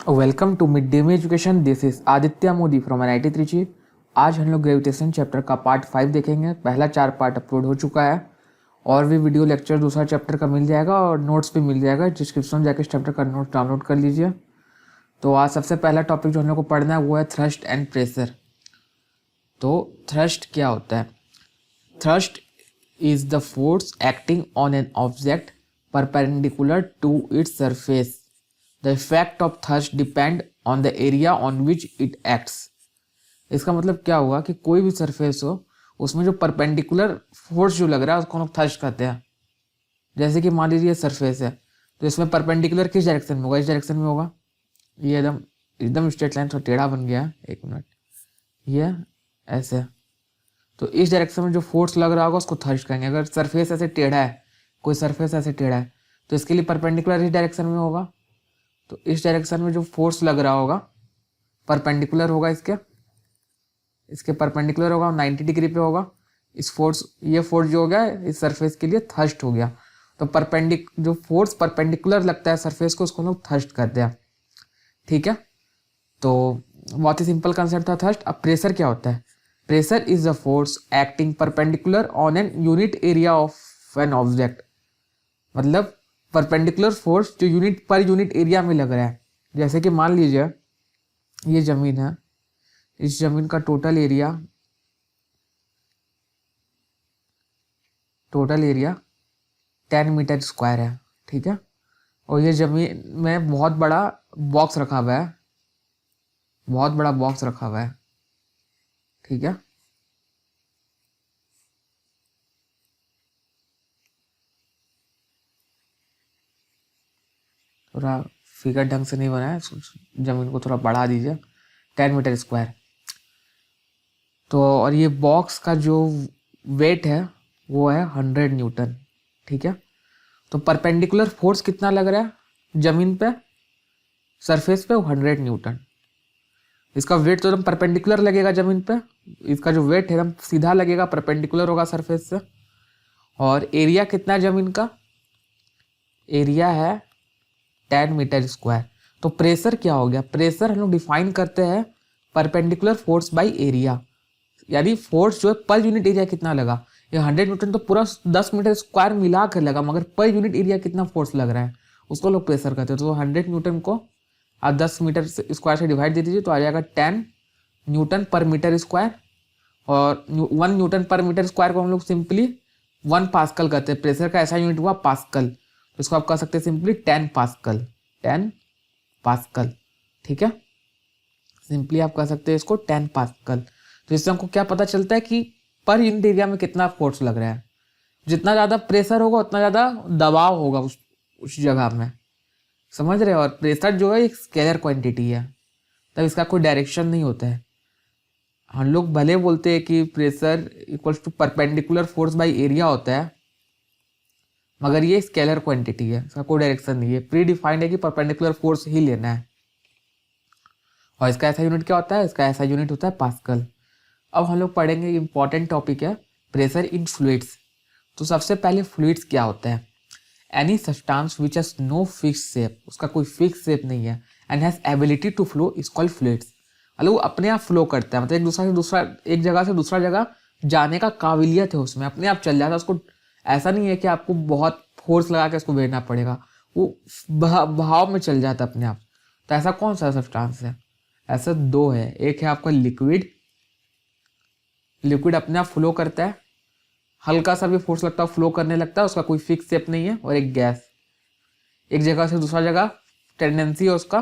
Welcome to mid day में education. This is Aditya Modi from NIT Trichy. आज हम लोग ग्रेविटेशन चैप्टर का पार्ट 5 देखेंगे। पहला 4 पार्ट अपलोड हो चुका है और भी वीडियो लेक्चर दूसरा चैप्टर का मिल जाएगा और नोट्स भी मिल जाएगा। डिस्क्रिप्शन में जाकर इस चैप्टर का नोट्स डाउनलोड कर लीजिए। तो आज सबसे पहला टॉपिक जो हम लोग को पढ़ना है वो है थ्रस्ट एंड प्रेशर। तो थ्रस्ट क्या होता है? Thrust is the force acting on an object perpendicular to its surface. The effect of thrust depend on the area on which it acts. इसका मतलब क्या हुआ कि कोई भी सरफेस हो उसमें जो परपेंडिकुलर फोर्स जो लग रहा है उसको हम लोग थ्रस्ट कहते हैं। जैसे कि मान लीजिए सरफेस है तो इसमें परपेंडिकुलर किस डायरेक्शन में होगा? इस डायरेक्शन में होगा। ये एकदम एकदम स्ट्रेट लाइन थोड़ा टेढ़ा बन गया। एक मिनट, ये ऐसे। तो इस डायरेक्शन में जो फोर्स लग रहा होगा उसको थ्रस्ट कहेंगे। अगर सरफेस ऐसे टेढ़ा है, कोई सरफेस ऐसे टेढ़ा है तो इसके लिए परपेंडिकुलर इस डायरेक्शन में होगा। तो इस डायरेक्शन में जो फोर्स लग रहा होगा परपेंडिकुलर होगा, इसके परपेंडिकुलर होगा, 90 डिग्री पे होगा। ये फोर्स जो हो गया इस सरफेस के लिए थ्रस्ट हो गया। तो जो फोर्स परपेंडिकुलर लगता है सरफेस को उसको हम लोग थ्रस्ट कहते हैं। ठीक है, तो बहुत ही सिंपल कंसेप्ट था थ्रस्ट। अब प्रेशर क्या होता है? Pressure is the force acting perpendicular on an unit area of an object. मतलब परपेंडिकुलर फोर्स जो यूनिट एरिया में लग रहा है। जैसे कि मान लीजिए ये जमीन है, इस जमीन का टोटल एरिया 10 मीटर स्क्वायर है। ठीक है, और ये जमीन में बहुत बड़ा बॉक्स रखा हुआ है, ठीक है। थोड़ा फिगर ढंग से नहीं बना है, जमीन को थोड़ा बढ़ा दीजिए। 10 मीटर स्क्वायर। तो और ये बॉक्स का जो वेट है वो है 100 न्यूटन। ठीक है, तो परपेंडिकुलर फोर्स कितना लग रहा है जमीन पे, सरफेस पे? 100 न्यूटन। इसका वेट तो एकदम परपेंडिकुलर लगेगा जमीन पे, इसका जो वेट है एकदम सीधा लगेगा, परपेंडिकुलर होगा सरफेस से। और एरिया कितना है जमीन का? एरिया है 10 मीटर स्क्वायर। तो प्रेशर क्या हो गया? प्रेशर हम लोग डिफाइन करते हैं परपेंडिकुलर फोर्स बाई एरिया, यानी फोर्स जो है पर यूनिट एरिया कितना लगा। ये 100 न्यूटन तो पूरा 10 मीटर स्क्वायर मिला कर लगा, मगर पर यूनिट एरिया कितना फोर्स लग रहा है उसको लोग प्रेशर कहते हैं। तो 100 न्यूटन को आप 10 मीटर स्क्वायर से डिवाइड दे दीजिए तो आ जाएगा 10 न्यूटन पर मीटर स्क्वायर। और 1 न्यूटन पर मीटर स्क्वायर को हम लोग सिंपली 1 पास्कल कहते हैं। प्रेशर का ऐसा यूनिट हुआ पास्कल, तो इसको आप कह सकते हैं सिंपली 10 पास्कल। 10 पास्कल, ठीक है। सिंपली आप कह सकते हैं इसको 10 पास्कल। तो इससे हमको क्या पता चलता है कि पर यूनिट एरिया में कितना फोर्स लग रहा है। जितना ज़्यादा प्रेशर होगा उतना ज़्यादा दबाव होगा उस जगह में, समझ रहे हो। और प्रेशर जो है एक स्केलर क्वांटिटी है, तब इसका कोई डायरेक्शन नहीं होता है। हम लोग भले बोलते हैं कि pressure equals to perpendicular force by area होता है, मगर ये स्केलर क्वांटिटी है, इसका कोई डायरेक्शन नहीं है। प्री डिफाइंड है कि परपेंडिकुलर फोर्स ही लेना है। और इसका ऐसा यूनिट क्या होता है? इसका ऐसा यूनिट होता है पास्कल। अब हम लोग पढ़ेंगे, इंपॉर्टेंट टॉपिक है प्रेशर इन फ्लूइड्स। तो सबसे पहले फ्लूइड्स क्या होता है? Any substance which has no fix shape, उसका कोई फिक्स शेप नहीं है, and has ability to flow is called fluids. मतलब वो अपने आप फ्लो करता है, मतलब एक जगह से दूसरा जगह जाने का काबिलियत है उसमें, अपने आप चल जाता है। उसको ऐसा नहीं है कि आपको बहुत फोर्स लगा के उसको भेजना पड़ेगा, वो बहाव में चल जाता है अपने आप। तो ऐसा कौन सा सब्सटेंस है? ऐसा दो है। एक है आपका लिक्विड, लिक्विड अपने आप फ्लो करता है, हल्का सा भी फोर्स लगता है फ्लो करने लगता है, उसका कोई फिक्स शेप नहीं है। और एक गैस, एक जगह से दूसरा जगह टेंडेंसी है उसका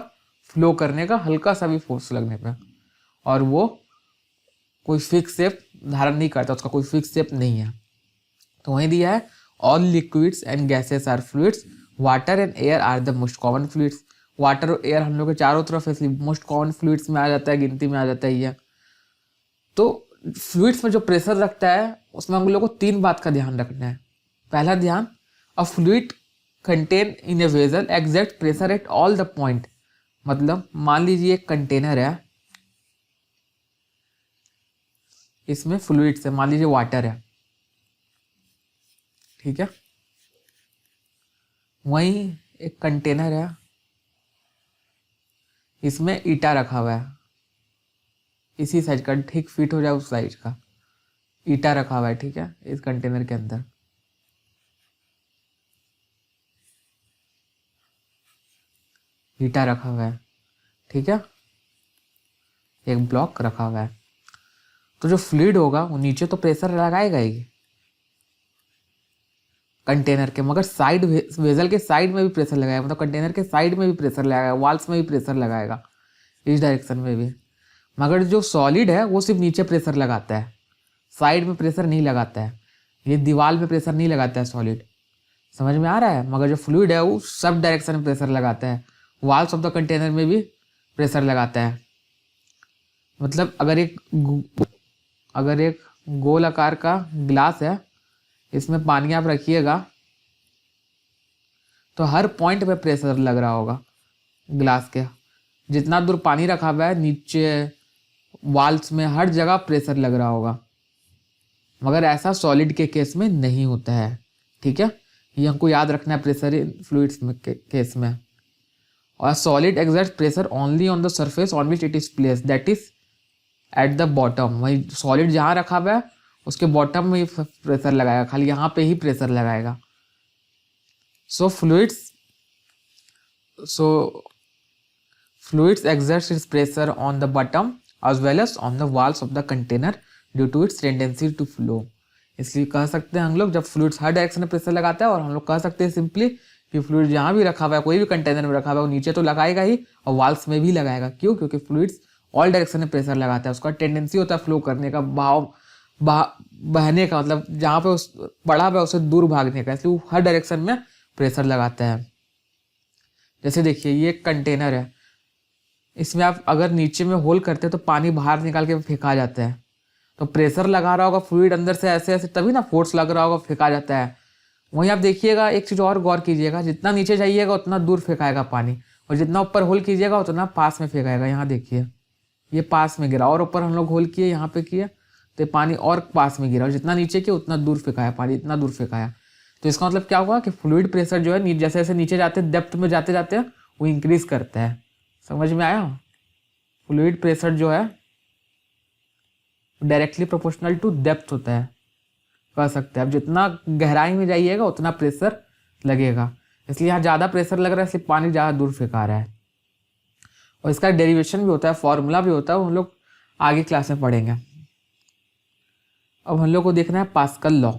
फ्लो करने का, हल्का सा भी फोर्स लगने पे, और वो कोई फिक्स शेप धारण नहीं करता, उसका कोई फिक्स शेप नहीं है। तो वहीं दिया है all liquids and gases are fluids, water and air are the most common fluids. Water और एयर हम लोग के चारों तरफ इसलिए मोस्ट कॉमन फ्लूइड्स में आ जाता है, गिनती में आ जाता है ये। तो फ्लूइड्स में जो प्रेशर रखता है उसमें हम लोग को 3 बात का ध्यान रखना है। पहला ध्यान, अ fluid contain in a vessel exact pressure at all the point. मतलब मान लीजिए एक कंटेनर है, इसमें फ्लूइड्स है, मान लीजिए वाटर है, ठीक है। वहीं एक कंटेनर है, इसमें ईटा रखा हुआ है, इसी साइज का, ठीक फिट हो जाए उस साइज का ईटा रखा हुआ है, ठीक है, इस कंटेनर के अंदर। ईटा रखा हुआ है, ठीक है, एक ब्लॉक रखा हुआ है। तो जो फ्लूइड होगा वो नीचे तो प्रेशर लगाएगा ही कंटेनर के, मगर साइड वेजल के साइड में भी प्रेशर लगाएगा, मतलब कंटेनर के साइड में भी प्रेशर लगाएगा, वाल्स में भी प्रेशर लगाएगा, इस डायरेक्शन में भी। मगर जो सॉलिड है वो सिर्फ नीचे प्रेशर लगाता है, साइड में प्रेशर नहीं लगाता है, ये दीवार में प्रेशर नहीं लगाता है सॉलिड, समझ में आ रहा है। मगर जो फ्लूइड है वो सब डायरेक्शन में प्रेशर लगाता है, वाल्स ऑफ द कंटेनर में भी प्रेशर लगाता है। मतलब अगर एक गोल आकार का ग्लास है, इसमें पानी आप रखिएगा तो हर पॉइंट पे प्रेशर लग रहा होगा ग्लास के, जितना दूर पानी रखा हुआ है नीचे वाल्स में हर जगह प्रेशर लग रहा होगा। मगर ऐसा सॉलिड के केस में नहीं होता है, ठीक है, ये हमको याद रखना है प्रेशर इन फ्लूइड्स में केस में। और solid exerts pressure only on the surface on which it is place, that is at the bottom. वही सॉलिड जहाँ रखा हुआ है उसके बॉटम में ही प्रेशर लगाएगा, खाली यहाँ पे ही प्रेशर लगाएगा। So fluids exerts its pressure on the bottom as well as on the walls of the container due to its tendency to flow। इसलिए कह सकते हैं हम लोग जब फ्लूइड्स हर डायरेक्शन में प्रेशर लगाता है, और हम लोग कह सकते हैं सिंपली कि फ्लूइड जहाँ भी रखा हुआ है, कोई भी कंटेनर में रखा हुआ है, वो नीचे तो लगाएगा ही और वाल्स में भी लगाएगा। क्यों? क्योंकि फ्लूइड्स ऑल डायरेक्शन में प्रेशर लगाता है, उसका टेंडेंसी होता है फ्लो करने का, बहने का, मतलब जहाँ पे उस पड़ा हुआ है उससे दूर भागने का, इसलिए वो हर डायरेक्शन में प्रेशर लगाता है। जैसे देखिए ये एक कंटेनर है, इसमें आप अगर नीचे में होल करते हैं तो पानी बाहर निकाल के फेंका जाता है, तो प्रेशर लगा रहा होगा फ्लूइड अंदर से ऐसे ऐसे, तभी ना फोर्स लग रहा होगा, फेंका जाता है। वहीं आप देखिएगा, एक चीज़ और गौर कीजिएगा, जितना नीचे जाइएगा उतना दूर फेंकाएगा पानी, और जितना ऊपर होल कीजिएगा उतना पास में फेंकाएगा। यहाँ देखिए ये पास में गिरा, और ऊपर हम लोग होल किए, यहाँ पे किए तो पानी और पास में गिरा, और जितना नीचे किया उतना दूर फेंकाया पानी, इतना दूर फेंकाया। तो इसका मतलब क्या हुआ कि फ्लूइड प्रेशर जो है जैसे जैसे नीचे जाते डेप्थ में जाते जाते वो इंक्रीज करता है। समझ में आया? फ्लूइड प्रेशर जो है डायरेक्टली प्रोपोर्शनल टू डेप्थ होता है, कह सकते हैं। अब जितना गहराई में जाइएगा उतना प्रेशर लगेगा, इसलिए यहाँ ज़्यादा प्रेशर लग रहा है, इसलिए पानी ज़्यादा दूर फेंका रहा है। और इसका डेरिवेशन भी होता है, फॉर्मूला भी होता है, वो हम लोग आगे क्लास में पढ़ेंगे। अब हम लोग को देखना है पास्कल लॉ।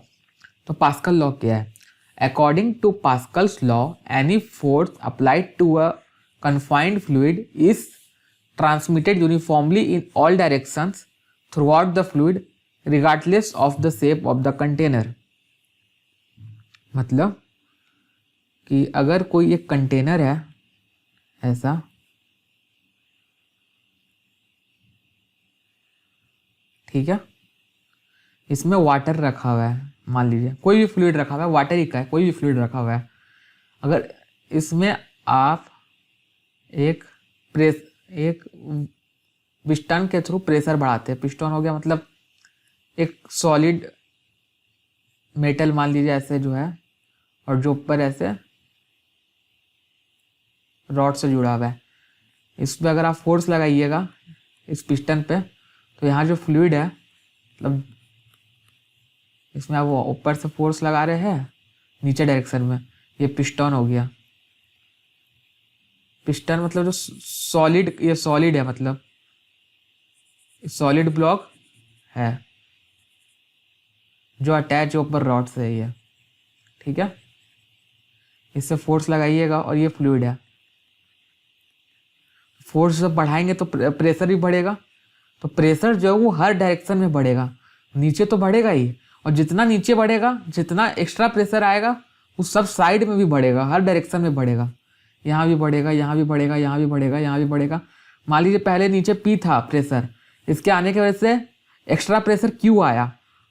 तो पास्कल लॉ क्या है? According to Pascal's law, any force applied to a confined fluid is transmitted uniformly in all directions throughout the fluid regardless of the shape of the container। मतलब कि अगर कोई एक container है ऐसा, ठीक है, इसमें वाटर रखा हुआ है, मान लीजिए कोई भी फ्लूइड रखा हुआ है, वाटर ही का है, कोई भी फ्लूइड रखा हुआ है। अगर इसमें आप एक पिस्टन के थ्रू प्रेशर बढ़ाते हैं, पिस्टन हो गया मतलब एक सॉलिड मेटल मान लीजिए ऐसे जो है, और जो ऊपर ऐसे रॉड से जुड़ा हुआ है, इस पर अगर आप फोर्स लगाइएगा इस पिस्टन पे, तो यहाँ जो फ्लूइड है, मतलब इसमें आप वो ऊपर से फोर्स लगा रहे हैं नीचे डायरेक्शन में, ये पिस्टन हो गया। पिस्टन मतलब जो सॉलिड, ये सॉलिड है, मतलब सॉलिड ब्लॉक है जो अटैच है ऊपर रॉड से है ये, ठीक है। इससे फोर्स लगाइएगा और ये फ्लूइड है, फोर्स जब बढ़ाएंगे तो प्रेशर भी बढ़ेगा, तो प्रेशर जो है वो हर डायरेक्शन में बढ़ेगा, नीचे तो बढ़ेगा ही, और जितना नीचे बढ़ेगा जितना एक्स्ट्रा प्रेशर आएगा वो सब साइड में भी बढ़ेगा, हर डायरेक्शन में बढ़ेगा, यहाँ भी बढ़ेगा, यहाँ भी बढ़ेगा, यहाँ भी बढ़ेगा, यहाँ भी बढ़ेगा। मान लीजिए पहले नीचे P था प्रेशर, इसके आने की वजह से एक्स्ट्रा प्रेशर Q आया,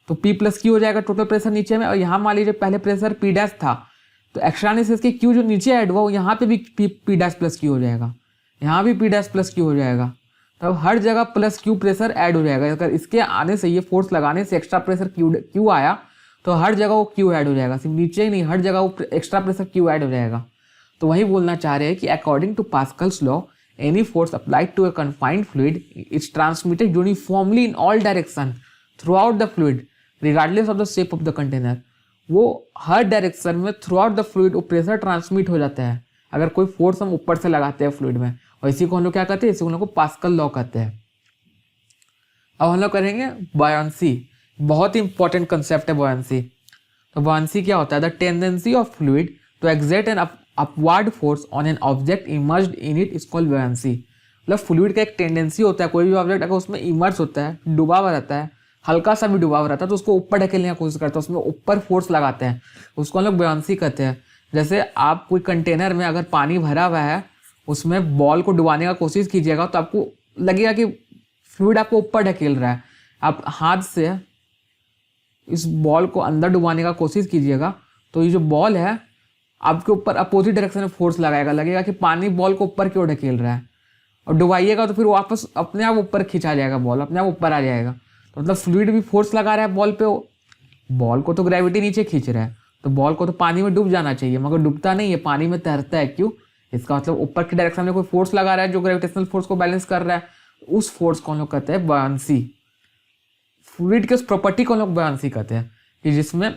तो P प्लस Q हो जाएगा टोटल प्रेशर नीचे में। और यहाँ मान लीजिए पहले प्रेशर P डैश था, तो एक्स्ट्रा ने से इसके Q जो नीचे ऐड हुआ यहाँ पे भी P डैश प्लस Q हो जाएगा, यहाँ भी P डैश प्लस Q हो जाएगा, तब हर जगह प्लस Q प्रेशर ऐड हो जाएगा। अगर इसके आने से, ये फोर्स लगाने से एक्स्ट्रा प्रेशर Q आया तो हर जगह वो Q ऐड हो जाएगा, सिर्फ नीचे ही नहीं, हर जगह वो एक्स्ट्रा प्रेशर Q ऐड हो जाएगा। तो वही बोलना चाह रहे हैं कि according to Pascal's law, any force applied to a confined fluid is transmitted uniformly in all direction throughout the fluid regardless of the shape of the container. वो हर डायरेक्शन में थ्रू आउट द फ्लूइड वो pressure transmit हो जाता है अगर कोई force हम ऊपर से लगाते हैं फ्लूइड में, और इसी को हम लोग क्या कहते हैं, इसी को हम लोग को पास्कल लॉ कहते हैं। अब हम लोग करेंगे बॉयंसी। बहुत ही इंपॉर्टेंट कंसेप्ट है बॉयंसी। तो बॉयंसी क्या होता है? The tendency of fluid to exert an upward force on an object emerged in it is called buoyancy. मतलब फ्लूइड का एक टेंडेंसी होता है, कोई भी ऑब्जेक्ट अगर उसमें इमर्ज होता है, डूबा हुआ रहता है, हल्का सा भी डूबा हुआ रहता है, तो उसको ऊपर ढकेलने की कोशिश करता है, उसमें ऊपर फोर्स लगाते हैं, उसको हम लोग बॉयंसी कहते हैं। जैसे आप कोई कंटेनर में अगर पानी भरा हुआ है, उसमें बॉल को डुबाने का कोशिश कीजिएगा तो आपको लगेगा कि फ्लूइड आपको ऊपर ढकेल रहा है। आप हाथ से इस बॉल को अंदर डुबाने का कोशिश कीजिएगा तो ये जो बॉल है आपके ऊपर अपोजिट डायरेक्शन में फोर्स लगाएगा, लगेगा कि पानी बॉल को ऊपर क्यों ढकेल रहा है, और डुबाइएगा तो फिर वापस अपने आप ऊपर खिंचा जाएगा, बॉल अपने आप ऊपर आ जाएगा। तो मतलब फ्लूइड भी फोर्स लगा रहा है बॉल पे, बॉल को तो ग्रेविटी नीचे खींच रहा है, तो बॉल को तो पानी में डूब जाना चाहिए, मगर डूबता नहीं है, पानी में तैरता है। क्यों? इसका मतलब ऊपर की डायरेक्शन में कोई फोर्स लगा रहा है जो ग्रेविटेशनल फोर्स को बैलेंस कर रहा है, उस फोर्स को हम लोग कहते हैं बॉयंसी। फ्लूइड के उस प्रॉपर्टी को हम लोग बॉयंसी कहते हैं कि जिसमें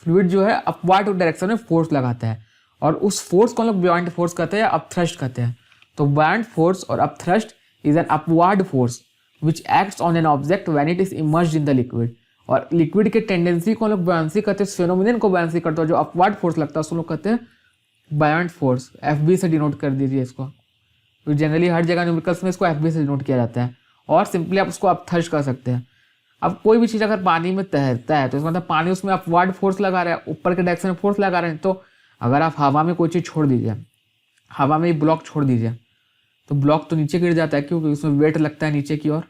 फ्लूइड जो है अपवर्ड डायरेक्शन में फोर्स लगाता है, और उस फोर्स को हम लोग बॉयंट फोर्स कहते हैं या अपथ्रस्ट कहते हैं। तो बॉयंट फोर्स और upthrust is an upward force which acts on an object when it is emerged in the liquid. और लिक्विड के टेंडेंसी को हम लोग बॉयंसी कहते हैं, फेनोमेनन को बॉयंसी करते हैं, जो अपवर्ड फोर्स लगता है उसको लोग कहते हैं बॉयंट फोर्स। FB से डिनोट कर दीजिए इसको, तो जनरली हर जगह न्यूमेरिकल्स में इसको FB से डिनोट किया जाता है, और सिंपली आप उसको अपथ्रस्ट कर सकते हैं। अब कोई भी चीज़ अगर पानी में तैरता है तो इसका मतलब पानी उसमें अपवर्ड फोर्स लगा रहा है, ऊपर के डायरेक्शन में फोर्स लगा रहे हैं। तो अगर आप हवा में कोई चीज़ छोड़ दीजिए, हवा में ब्लॉक छोड़ दीजिए, तो ब्लॉक तो नीचे गिर जाता है, क्योंकि उसमें वेट लगता है नीचे की ओर।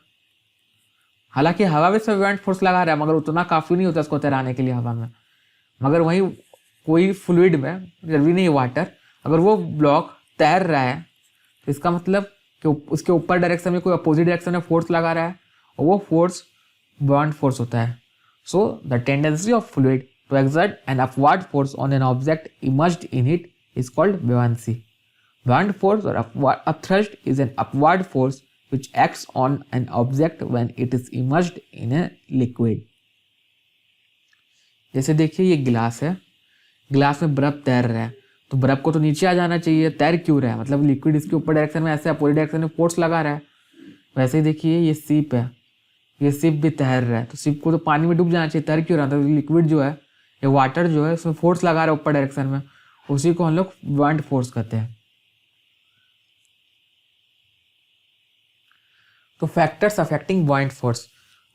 हालांकि हवा में इसमें बॉयंट फोर्स लगा रहा है, मगर उतना काफ़ी नहीं होता इसको तैराने के लिए हवा में। मगर वहीं कोई फ्लूइड में, जरूरी नहीं वाटर, अगर वो ब्लॉक तैर रहा है तो इसका मतलब कि उसके ऊपर डायरेक्शन में कोई अपोजिट डायरेक्शन में फोर्स लगा रहा है, और वो फोर्स बॉयंट फोर्स होता है। So the tendency of fluid to exert an upward force on an object emerged in it is called buoyancy. Buoyant force or upthrust is an upward force which acts on an object when it is immersed in a liquid. जैसे देखिए ये गिलास है, गिलास में बर्फ तैर रहा है, तो बर्फ को तो नीचे आ जाना चाहिए, तैर क्यों रहा है? मतलब लिक्विड इसके ऊपर डायरेक्शन में ऐसे अपोजिट डायरेक्शन में फोर्स लगा रहा है। वैसे ही देखिए ये शिप है, ये शिप भी तैर रहा है, तो शिप को तो पानी में डूब जाना चाहिए, तैर क्यों रहा है? तो लिक्विड जो है, ये वाटर जो है, उसमें फोर्स लगा रहा है ऊपर डायरेक्शन में, उसी को हम लोग बॉयंट फोर्स कहते हैं। तो फैक्टर्स अफेक्टिंग बॉयंट फोर्स।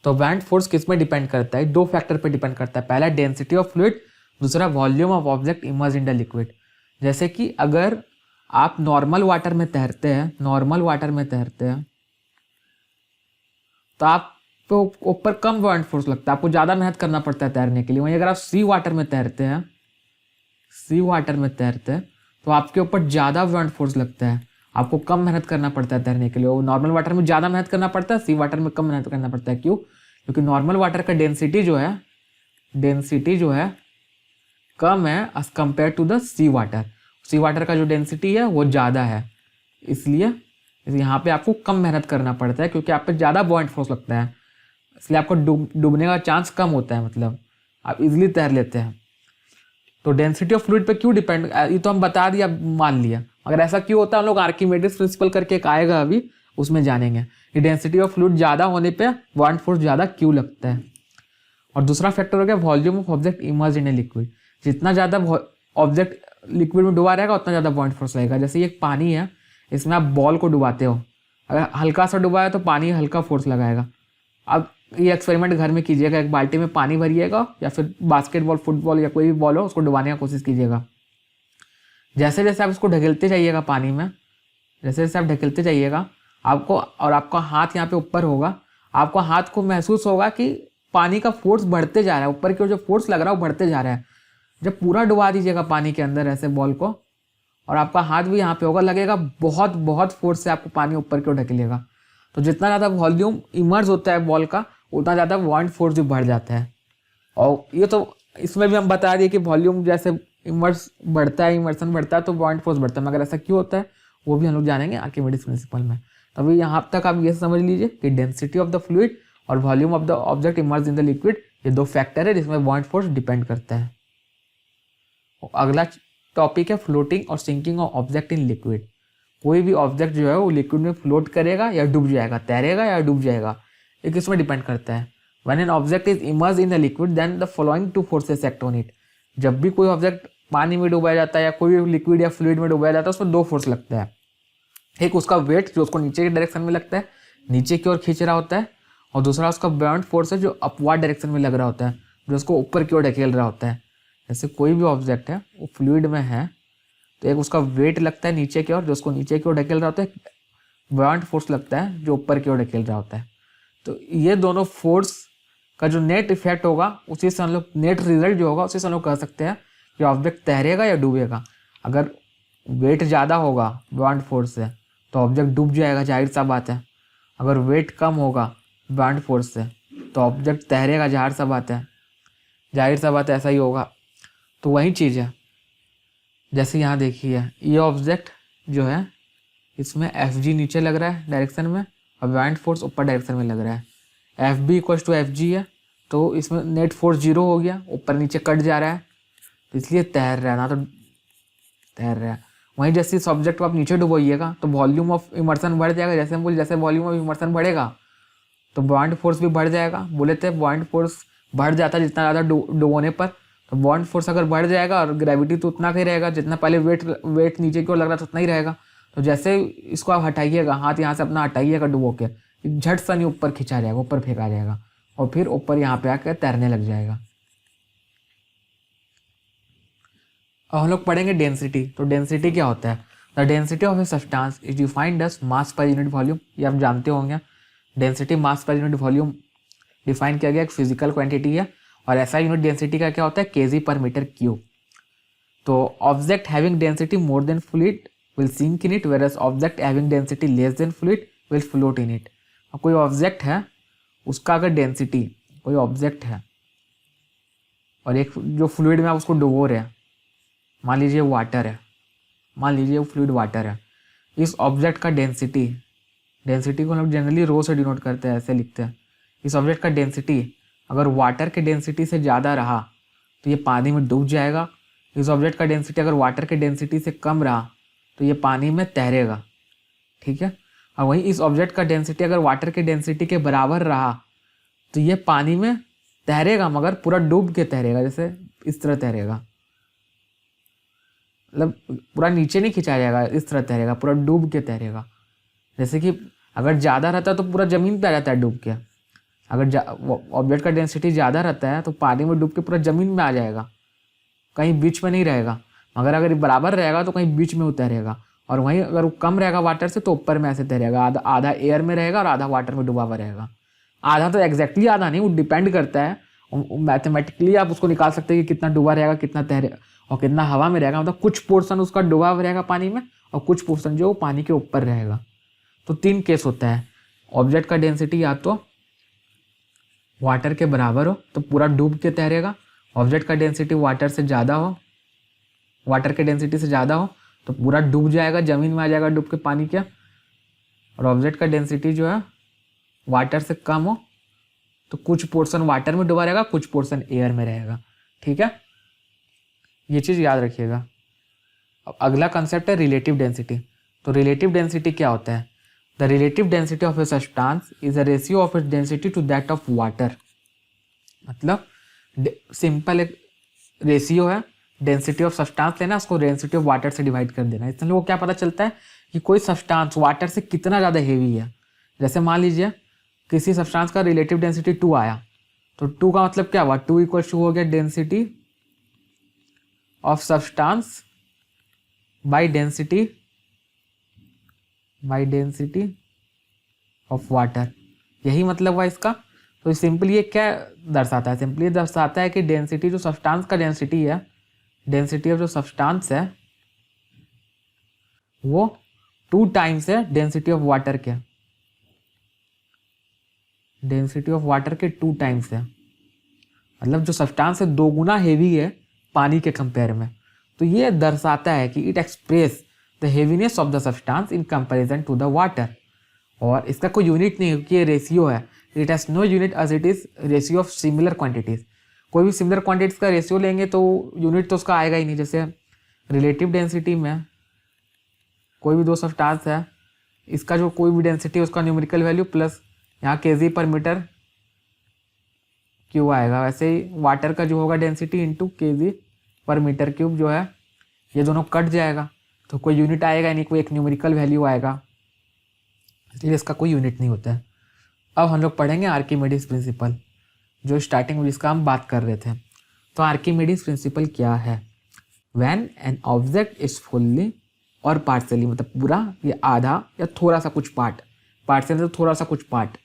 तो बॉयंट फोर्स किस में डिपेंड करता है? दो फैक्टर पे डिपेंड करता है। पहला डेंसिटी ऑफ फ्लूइड, दूसरा volume of object emerged in the liquid. जैसे कि अगर आप नॉर्मल वाटर में तैरते हैं, तो आपको ऊपर कम बॉयंट फोर्स लगता है, आपको ज़्यादा मेहनत करना पड़ता है तैरने के लिए। वहीं अगर आप सी वाटर में तैरते हैं, तो आपके ऊपर ज़्यादा बॉयंट फोर्स लगता है, आपको कम मेहनत करना पड़ता है तैरने के लिए। वो नॉर्मल वाटर में ज़्यादा मेहनत करना पड़ता है, सी वाटर में कम मेहनत करना पड़ता है। क्यों? क्योंकि नॉर्मल वाटर का डेंसिटी जो है कम है as compare to the sea water. Sea water का जो डेंसिटी है वो ज़्यादा है, इसलिए यहाँ पे आपको कम मेहनत करना पड़ता है, क्योंकि आप पे ज़्यादा बॉयंट फोर्स लगता है, इसलिए आपको डूबने का चांस कम होता है, मतलब आप इजीली तैर लेते हैं। तो डेंसिटी ऑफ फ्लूइड पे क्यों डिपेंड, ये तो हम बता दिया, मान लिया। अगर ऐसा क्यों होता है, हम लोग आर्किमिडीज प्रिंसिपल करके एक आएगा अभी, उसमें जानेंगे कि डेंसिटी ऑफ फ्लूइड ज़्यादा होने पे बॉयंट फोर्स ज़्यादा क्यों लगता है। और दूसरा फैक्टर हो गया volume of object emerged in a liquid. जितना ज़्यादा ऑब्जेक्ट लिक्विड में डुबा रहेगा उतना ज़्यादा बॉयंट फोर्स लगेगा। जैसे ये पानी है, इसमें आप बॉल को डुबाते हो, अगर हल्का सा डुबाया तो पानी हल्का फोर्स लगाएगा। अब ये एक्सपेरिमेंट घर में कीजिएगा, एक बाल्टी में पानी भरिएगा या फिर बास्केटबॉल, फुटबॉल या कोई भी बॉल हो, उसको डुबाने की कोशिश कीजिएगा। जैसे जैसे आप उसको ढकेलते जाइएगा पानी में, आपको, और आपका हाथ यहाँ पे ऊपर होगा, आपको हाथ को महसूस होगा कि पानी का फोर्स बढ़ते जा रहा है, ऊपर की ओर जो फोर्स लग रहा है वो बढ़ते जा रहा है। जब पूरा डुबा दीजिएगा पानी के अंदर ऐसे बॉल को, और आपका हाथ भी यहाँ पे होगा, लगेगा बहुत बहुत फोर्स से आपको पानी ऊपर की ओर ढकेलेगा। तो जितना ज़्यादा वॉल्यूम इमर्ज होता है बॉल का, उतना ज़्यादा बॉयंट फोर्स भी बढ़ जाता है। और ये तो इसमें भी हम बता दिए कि वॉल्यूम जैसे इमर्सन बढ़ता है तो बॉयंट फोर्स बढ़ता है। मगर ऐसा क्यों होता है? वो भी हम लोग जानेंगे आर्किमिडीज प्रिंसिपल में। तो अभी यहाँ तक आप ये समझ लीजिए कि डेंसिटी ऑफ द फ्लूइड और volume of the object emerge in the liquid, ये दो फैक्टर है जिसमें बॉइंट फोर्स डिपेंड करता है। अगला टॉपिक है फ्लोटिंग और sinking of object in liquid. कोई भी ऑब्जेक्ट जो है वो लिक्विड में फ्लोट करेगा या डूब जाएगा, तैरेगा या डूब जाएगा, ये किसमें डिपेंड करता है। When an object is emerge in the liquid then the following two forces act on it. जब भी कोई ऑब्जेक्ट पानी में डुबाया जाता है या कोई भी लिक्विड या फ्लूइड में डुबाया जाता है, उसमें दो फोर्स लगता है। एक उसका वेट जो उसको नीचे के डायरेक्शन में लगता है, नीचे की ओर खींच रहा होता है, और दूसरा उसका बाउंड फोर्स है जो अपवर्ड डायरेक्शन में लग रहा होता है, जो उसको ऊपर की ओर ढकेल रहा होता है। जैसे कोई भी ऑब्जेक्ट है वो फ्लूइड में है तो एक उसका वेट लगता है नीचे की ओर जो उसको नीचे की ओर ढकेल रहा होता है, बाउंड फोर्स लगता है जो ऊपर की ओर ढकेल रहा होता है। तो ये दोनों फोर्स का जो नेट इफेक्ट होगा उसी से हम लोग, नेट रिजल्ट जो होगा उसी से हम लोग कह सकते हैं कि ऑब्जेक्ट तैरेगा या डूबेगा। अगर वेट ज़्यादा होगा बाउंड फोर्स से तो ऑब्जेक्ट डूब जाएगा, जाहिर सा बात है। अगर वेट कम होगा बाउंड फोर्स से तो ऑब्जेक्ट तैरेगा, जाहिर सा बात है, जाहिर सा बात है, ऐसा ही होगा। तो वही चीज़ है, जैसे यहाँ देखिए ये ऑब्जेक्ट जो है इसमें एफ जी नीचे लग रहा है डायरेक्शन में और बाउंड फोर्स ऊपर डायरेक्शन में लग रहा है। F B equal to F G है तो इसमें नेट फोर्स जीरो हो गया, ऊपर नीचे कट जा रहा है, तो इसलिए तैर रहा है, ना तो तैर रहा है। वहीं जैसे इस ऑब्जेक्ट को आप नीचे डुबोइएगा तो वॉल्यूम ऑफ इमर्सन बढ़ जाएगा। जैसे हम बोले जैसे वॉल्यूम ऑफ इमर्सन बढ़ेगा तो बॉन्ड फोर्स भी बढ़ जाएगा। बोले थे बॉन्ड फोर्स बढ़ जाता है जितना ज़्यादा डुबोने पर, तो बॉन्ड फोर्स अगर बढ़ जाएगा और ग्रेविटी तो उतना का ही रहेगा, जितना पहले वेट नीचे की ओर लग रहा था उतना ही रहेगा। तो जैसे इसको आप हटाइएगा, हाथ यहाँ से अपना हटाइएगा डुबो के, झट सा नहीं ऊपर खिंचा जाएगा, ऊपर फेंका जाएगा और फिर ऊपर यहाँ पे आकर तैरने लग जाएगा। अब हम लोग पढ़ेंगे डेंसिटी। तो डेंसिटी क्या होता है? The density of a substance is defined as mass per unit volume. ये आप जानते होंगे, density mass per unit volume define किया गया, एक फिजिकल क्वांटिटी है। और ऐसा यूनिट डेंसिटी का क्या होता है? KG per metre cube. तो object having density more than fluid will sink in it, whereas object having density less than fluid will float in it. कोई ऑब्जेक्ट है, उसका अगर डेंसिटी, कोई ऑब्जेक्ट है और एक जो फ्लूइड में आप उसको डुबो रहे हैं, मान लीजिए वाटर है, मान लीजिए वो फ्लूइड वाटर है, इस ऑब्जेक्ट का डेंसिटी, डेंसिटी को हम लोग जनरली रो से डिनोट करते हैं, ऐसे लिखते हैं। इस ऑब्जेक्ट का डेंसिटी अगर वाटर के डेंसिटी से ज़्यादा रहा तो ये पानी में डूब जाएगा। इस ऑब्जेक्ट का डेंसिटी अगर वाटर के डेंसिटी से कम रहा तो ये पानी में तैरेगा, ठीक है। और वहीं इस ऑब्जेक्ट का डेंसिटी अगर वाटर के डेंसिटी के बराबर रहा तो ये पानी में तैरेगा, मगर पूरा डूब के तैरेगा, जैसे इस तरह तैरेगा, मतलब पूरा नीचे नहीं खिंचा जाएगा, इस तरह तैरेगा, पूरा डूब के तैरेगा। जैसे कि अगर ज़्यादा रहता है तो पूरा ज़मीन पे आ जाता है डूब के। अगर ऑब्जेक्ट का डेंसिटी ज़्यादा रहता है तो पानी में डूब के पूरा ज़मीन में आ जाएगा, कहीं बीच में नहीं रहेगा। मगर अगर बराबर रहेगा तो कहीं बीच में उतरेगा। और वहीं अगर वो कम रहेगा वाटर से तो ऊपर में ऐसे तैरेगा, आधा आधा एयर में रहेगा और आधा वाटर में डूबा हुआ रहेगा। आधा तो एग्जैक्टली आधा नहीं, वो डिपेंड करता है, मैथमेटिकली आप उसको निकाल सकते हैं कि कितना डूबा रहेगा, कितना तैरे और कितना हवा में रहेगा। मतलब कुछ पोर्शन उसका डूबा हुआ रहेगा पानी में और कुछ पोर्शन जो पानी के ऊपर रहेगा। तो तीन केस होता है, ऑब्जेक्ट का डेंसिटी या तो वाटर के बराबर हो तो पूरा डूब के तैरेगा, ऑब्जेक्ट का डेंसिटी वाटर से ज़्यादा हो, वाटर के डेंसिटी से ज़्यादा हो तो पूरा डूब जाएगा, ज़मीन में आ जाएगा डूब के पानी के। और ऑब्जेक्ट का डेंसिटी जो है वाटर से कम हो तो कुछ पोर्शन वाटर में डूबा रहेगा, कुछ पोर्शन एयर में रहेगा, ठीक है। ये चीज़ याद रखिएगा। अब अगला कंसेप्ट है रिलेटिव डेंसिटी। तो रिलेटिव डेंसिटी क्या होता है? The relative density of a substance is a ratio of its density to that of water. मतलब सिंपल एक रेशियो है, डेंसिटी ऑफ सब्सटेंस लेना, उसको डेंसिटी ऑफ वाटर से डिवाइड कर देना। इससे लोगों को क्या पता चलता है कि कोई सब्सटेंस वाटर से कितना ज़्यादा हेवी है। जैसे मान लीजिए किसी सब्सटेंस का रिलेटिव डेंसिटी 2 आया, तो 2 का मतलब क्या हुआ? 2 इक्वल टू हो गया density of substance by density of water. यही मतलब हुआ इसका। तो सिंपली ये क्या दर्शाता है? सिंपली दर्शाता है कि डेंसिटी जो सब्सटेंस का डेंसिटी है, डेंसिटी ऑफ जो सब्सटेंस है वो 2 टाइम्स है डेंसिटी ऑफ वाटर के, डेंसिटी ऑफ वाटर के 2 टाइम्स है। मतलब जो सब्सटेंस है 2 गुना हेवी है पानी के कंपेयर में। तो ये दर्शाता है कि it express the heaviness of the substance in comparison to the water. और इसका कोई यूनिट नहीं है क्योंकि ये रेशियो है, it has no unit as it is ratio of similar quantities. कोई भी सिमिलर क्वांटिटीज़ का रेशियो लेंगे तो यूनिट तो उसका आएगा ही नहीं। जैसे रिलेटिव डेंसिटी में कोई भी दो सब्सटेंस है, इसका जो कोई भी डेंसिटी है उसका न्यूमेरिकल वैल्यू प्लस यहाँ kg पर मीटर क्यूब आएगा। वैसे ही वाटर का जो होगा डेंसिटी इंटू kg पर मीटर क्यूब जो है, ये दोनों कट जाएगा तो कोई यूनिट आएगा नहीं, कोई एक न्यूमेरिकल वैल्यू आएगा, इसलिए इसका कोई यूनिट नहीं होता है। अब हम लोग पढ़ेंगे आर्किमिडीज प्रिंसिपल, जो स्टार्टिंग में जिसका हम बात कर रहे थे। तो आर्किमिडीज प्रिंसिपल क्या है? When an object is fully और पार्सली, मतलब पूरा या आधा या थोड़ा सा कुछ पार्ट, पार्सली तो थोड़ा सा कुछ part,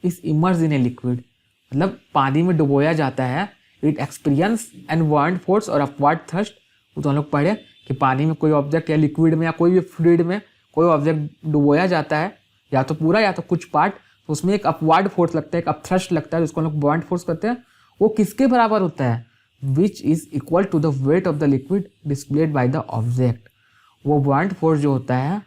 is emerge in a liquid, मतलब पानी में डुबोया जाता है, it experience and ward force और अपवार्ड थ्रस्ट। वो तो हम लोग पढ़े कि पानी में कोई ऑब्जेक्ट या लिक्विड में या कोई भी फ्लूइड में कोई ऑब्जेक्ट डुबोया जाता है, या तो पूरा या तो कुछ पार्ट, तो उसमें एक अपवार्ड फोर्स लगता है, एक अपथ्रस्ट लगता है, जिसको हम लोग बॉन्ड फोर्स कहते हैं। वो किसके बराबर होता है? Which is equal to the weight of the liquid displaced by the object. वो बॉन्ड फोर्स जो होता है,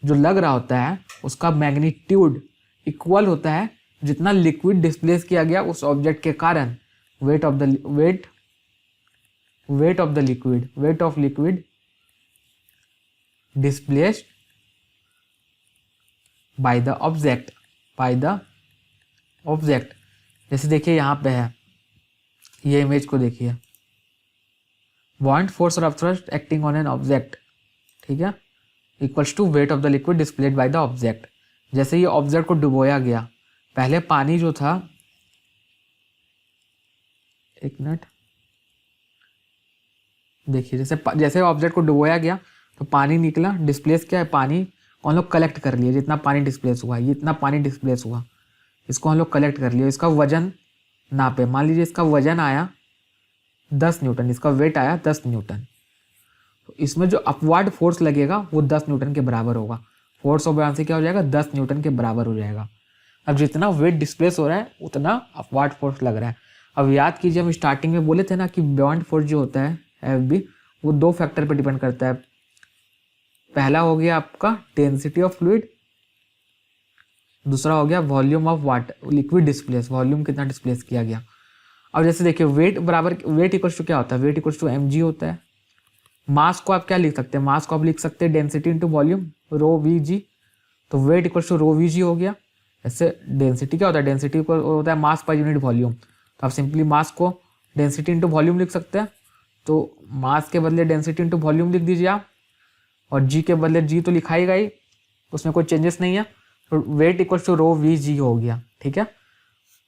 जो लग रहा होता है, उसका मैग्नीट्यूड इक्वल होता है जितना लिक्विड डिस्प्लेस किया गया उस ऑब्जेक्ट के कारण। Weight of liquid displaced by the object, जैसे देखिए यहाँ पे है, ये इमेज को देखिए, बॉन्ड फोर्स और upthrust acting on an object, ठीक है, equals to weight of the liquid displaced by the object. जैसे ये ऑब्जेक्ट को डुबोया गया, पहले पानी जो था, एक मिनट देखिए, जैसे ऑब्जेक्ट को डुबोया गया तो पानी निकला, डिस्प्लेस क्या है, पानी को हम लोग कलेक्ट कर लिए, जितना पानी डिस्प्लेस हुआ, ये इतना पानी डिस्प्लेस हुआ, इसको हम लोग कलेक्ट कर लिया, इसका वजन नापे, मान लीजिए इसका वजन आया 10 न्यूटन, इसका वेट आया 10 न्यूटन, तो इसमें जो अपवार्ड फोर्स लगेगा वो 10 न्यूटन के बराबर होगा। फोर्स ऑफ बाउंसी क्या हो जाएगा? 10 न्यूटन के बराबर हो जाएगा। अब जितना वेट डिस्प्लेस हो रहा है उतना अपवार्ड फोर्स लग रहा है। अब याद कीजिए, हम स्टार्टिंग में बोले थे ना कि बॉन्ड फोर्स जो होता है Fb, वो दो फैक्टर पर डिपेंड करता है। पहला हो गया आपका डेंसिटी ऑफ फ्लूइड, दूसरा हो गया volume of water, liquid displace, volume कितना डिस्प्लेस किया गया। अब जैसे देखिए, वेट इक्वल्स टू क्या होता है? वेट इक्वल्स टू mg होता है। मास को आप क्या लिख सकते हैं? मास को आप लिख सकते हैं density into volume, rho V g, तो weight equals to rho V g हो गया। ऐसे डेंसिटी क्या होता है? डेंसिटी को होता है मास पर यूनिट वॉल्यूम, तो आप सिंपली मास को डेंसिटी इंटू वॉल्यूम लिख सकते हैं, तो मास के बदले डेंसिटी इंटू वॉल्यूम लिख दीजिए आप, और जी के बदले जी तो लिखाएगा ही, उसमें कोई चेंजेस नहीं है, तो weight equals to rho V g हो गया, ठीक है।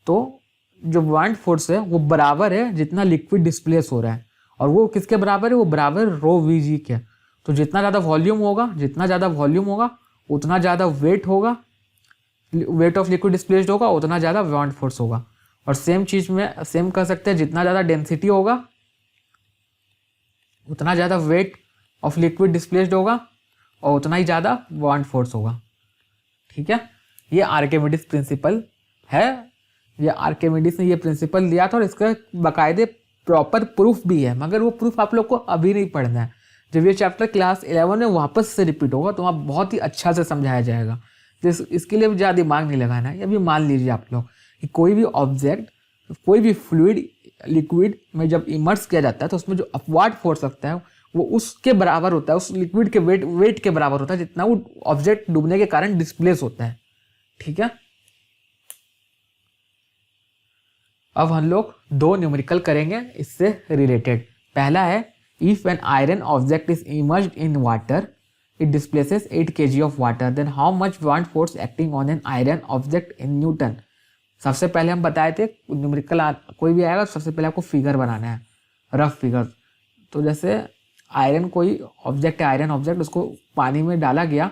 तो जो बॉन्ड फोर्स है वो बराबर है जितना लिक्विड डिस्प्लेस हो रहा है, और वो किसके बराबर है? वो बराबर रो वी जी के। तो जितना ज़्यादा वॉल्यूम होगा उतना ज़्यादा वेट होगा, वेट ऑफ लिक्विड डिस्प्लेस्ड होगा, उतना ज़्यादा बॉन्ड फोर्स होगा। और सेम चीज़ में सेम कर सकते हैं, जितना ज़्यादा डेंसिटी होगा उतना ज़्यादा वेट ऑफ लिक्विड डिस्प्लेस्ड होगा और उतना ही ज़्यादा बॉन्ड फोर्स होगा, ठीक है। ये आर्किमिडीज प्रिंसिपल है, ये आर्किमिडीज ने ये प्रिंसिपल दिया था, और इसका बाकायदे प्रॉपर प्रूफ भी है, मगर वो प्रूफ आप लोग को अभी नहीं पढ़ना है। जब ये चैप्टर क्लास 11 में वापस से रिपीट होगा तो वहाँ बहुत ही अच्छा से समझाया जाएगा, तो इसके लिए ज़्यादा दिमाग नहीं लगाना है। अभी मान लीजिए आप लोग कि कोई भी ऑब्जेक्ट, कोई भी फ्लूइड लिक्विड में जब इमर्स किया जाता है तो उसमें जो अपवार्ड फोर्स लगता है वो उसके बराबर होता है, उस लिक्विड के वेट के बराबर होता है जितना वो ऑब्जेक्ट डूबने के कारण डिस्प्लेस होता है, ठीक है। अब हम लोग दो न्यूमेरिकल करेंगे इससे रिलेटेड। पहला है, if an iron object is immersed in water, it displaces 8 kg of water, then how much buoyant force acting on an iron object in newton. सबसे पहले हम बताए थे न्यूमेरिकल कोई भी आएगा, सबसे पहले आपको फिगर बनाना है, रफ फिगर। तो जैसे आयरन कोई ऑब्जेक्ट है, आयरन ऑब्जेक्ट, उसको पानी में डाला गया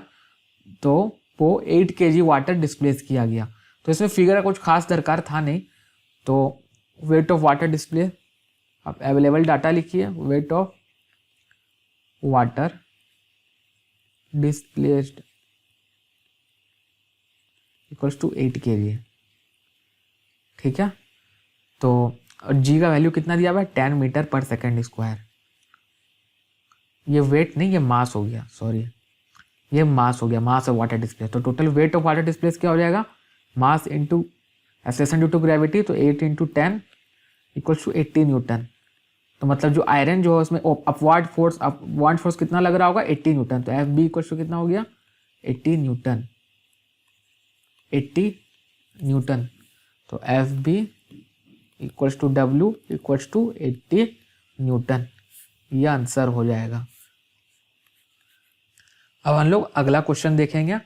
तो वो 8 kg वाटर डिस्प्लेस किया गया। तो इसमें फिगर का कुछ खास दरकार था नहीं, तो वेट ऑफ वाटर डिस्प्ले, आप अवेलेबल डाटा लिखिए, weight of water displaced equals to 8 kg, ठीक है। तो जी का वैल्यू कितना दिया हुआ है? 10 मीटर पर सेकेंड स्क्वायर। ये वेट नहीं, ये मास हो गया, सॉरी, ये मास हो गया, मास ऑफ वाटर डिस्प्लेस। तो total weight of water displace क्या हो जाएगा, mass into acceleration due to gravity, तो 8 इंटू 10 इक्वल्स टू 80 न्यूटन। तो मतलब जो आयरन जो है उसमें अपवर्ड फोर्स कितना लग रहा होगा, 80 न्यूटन। तो एफ बी इक्वल्स टू कितना हो गया, 80 न्यूटन, 80 न्यूटन। तो F B equals to W equals to 80 newton, ये आंसर हो जाएगा। अब हम लोग अगला क्वेश्चन देखेंगे।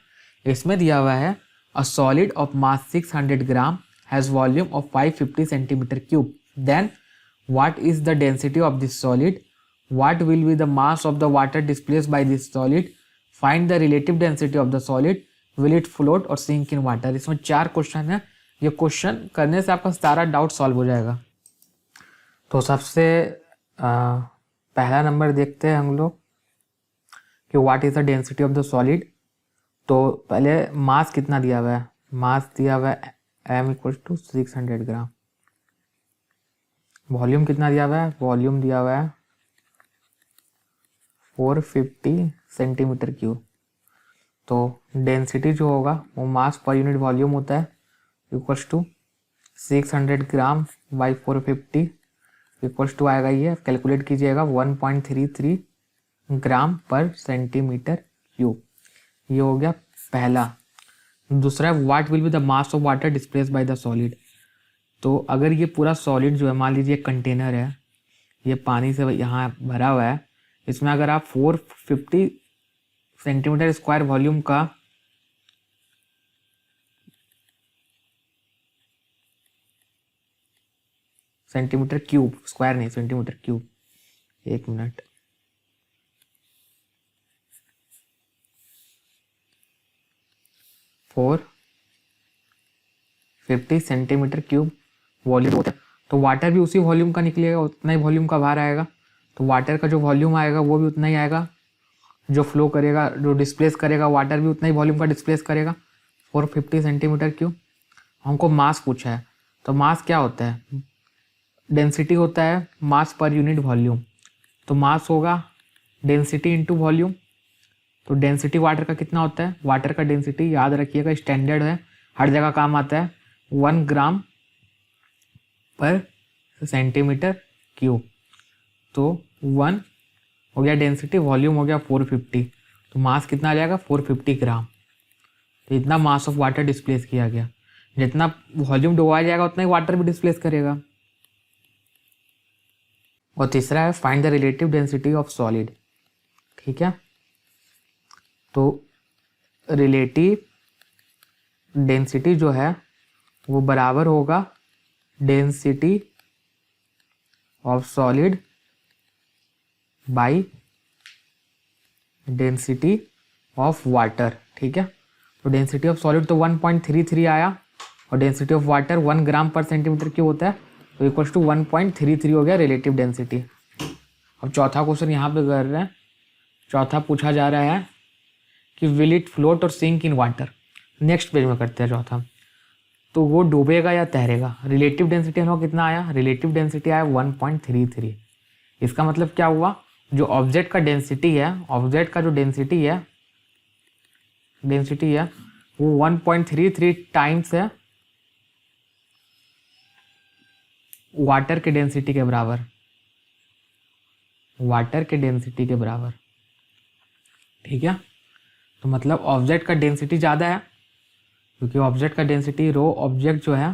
इसमें दिया हुआ है a solid of mass 600 gram has volume of 550 centimetre cube, then what is the density of this solid, what will be the mass of the water displaced by this solid, find the relative density of the solid, will it float or sink in water. इसमें 4 question है। ये question करने से आपका सारा doubt solve हो जाएगा। तो सबसे पहला नंबर देखते हैं हम लोग कि what is the density of the solid. तो पहले मास कितना दिया हुआ है, मास दिया हुआ है m equal to 600 gram. Volume कितना दिया हुआ है, वॉल्यूम दिया हुआ है 450 सेंटीमीटर क्यूब। तो डेंसिटी जो होगा वो मास पर यूनिट वॉल्यूम होता है, equals to 600 gram by 450 equals to आएगा, ये कैलकुलेट कीजिएगा 1.33 ग्राम पर सेंटीमीटर क्यूब। ये हो गया पहला। दूसरा है what will be the mass of water displaced by the solid. तो अगर ये पूरा सॉलिड जो है, मान लीजिए कंटेनर है, ये पानी से यहाँ भरा हुआ है, इसमें अगर आप 450 सेंटीमीटर स्क्वायर वॉल्यूम का सेंटीमीटर क्यूब, स्क्वायर नहीं सेंटीमीटर क्यूब, एक मिनट, 450 सेंटीमीटर क्यूब वॉल्यूम होता है, तो वाटर भी उसी वॉल्यूम का निकलेगा, उतना ही वॉल्यूम का बाहर आएगा। तो वाटर का जो वॉल्यूम आएगा वो भी उतना ही आएगा, जो फ्लो करेगा, जो डिस्प्लेस करेगा वाटर भी उतना ही वॉल्यूम का डिस्प्लेस करेगा, 450 सेंटीमीटर क्यूब। हमको मास पूछा है, तो मास क्या होता है, डेंसिटी होता है मास पर यूनिट वॉल्यूम। तो मास होगा डेंसिटी इंटू वॉल्यूम। तो डेंसिटी वाटर का कितना होता है, वाटर का डेंसिटी याद रखिएगा, स्टैंडर्ड है, हर जगह काम आता है, 1 ग्राम पर सेंटीमीटर क्यूब। तो 1 हो गया डेंसिटी, वॉल्यूम हो गया 450, तो मास कितना आ जाएगा 450 ग्राम। तो इतना मास ऑफ वाटर डिस्प्लेस किया गया। जितना वॉल्यूम डुबाया जाएगा उतना ही वाटर भी डिस्प्लेस करेगा। और तीसरा है find the relative density of solid. ठीक है, तो रिलेटिव डेंसिटी जो है वो बराबर होगा density of solid by density of water. ठीक है, तो डेंसिटी ऑफ सॉलिड तो 1.33 आया और डेंसिटी ऑफ वाटर 1 ग्राम पर सेंटीमीटर क्यूब होता है, तो इक्वल्स टू 1.33 हो गया रिलेटिव डेंसिटी। अब चौथा क्वेश्चन यहाँ पे कर रहे हैं। चौथा पूछा जा रहा है कि will it float or sink in water. Next page में करते हैं चौथा। तो वो डूबेगा या तैरेगा। रिलेटिव डेंसिटी हम लोग कितना आया, रिलेटिव डेंसिटी आया 1.33। इसका मतलब क्या हुआ, जो ऑब्जेक्ट का डेंसिटी है, ऑब्जेक्ट का जो डेंसिटी है वो 1.33 टाइम्स है वाटर के डेंसिटी के बराबर, वाटर के डेंसिटी के बराबर। ठीक है, तो मतलब ऑब्जेक्ट का डेंसिटी ज़्यादा है, क्योंकि ऑब्जेक्ट का डेंसिटी रो ऑब्जेक्ट जो है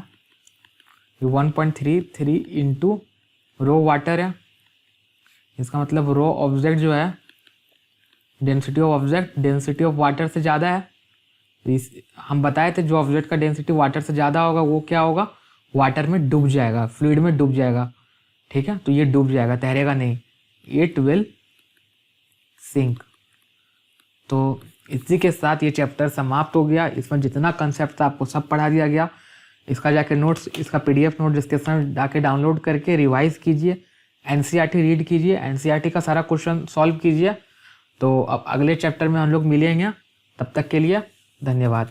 ये 1.33 इंटू रो वाटर है। इसका मतलब रो ऑब्जेक्ट जो है density of object density of water से ज़्यादा है। हम बताए थे जो ऑब्जेक्ट का डेंसिटी वाटर से ज़्यादा होगा वो क्या होगा, वाटर में डूब जाएगा, फ्लूइड में डूब जाएगा। ठीक है, तो ये डूब जाएगा, तैरेगा नहीं, इट विल सिंक। तो इसी के साथ ये चैप्टर समाप्त हो गया। इसमें जितना कंसेप्ट था आपको सब पढ़ा दिया गया। इसका जाके नोट्स, इसका PDF नोट डिस्क्रिप्शन में जाके डाउनलोड करके रिवाइज कीजिए, NCERT रीड कीजिए, NCERT का सारा क्वेश्चन सॉल्व कीजिए। तो अब अगले चैप्टर में हम लोग मिलेंगे, तब तक के लिए धन्यवाद।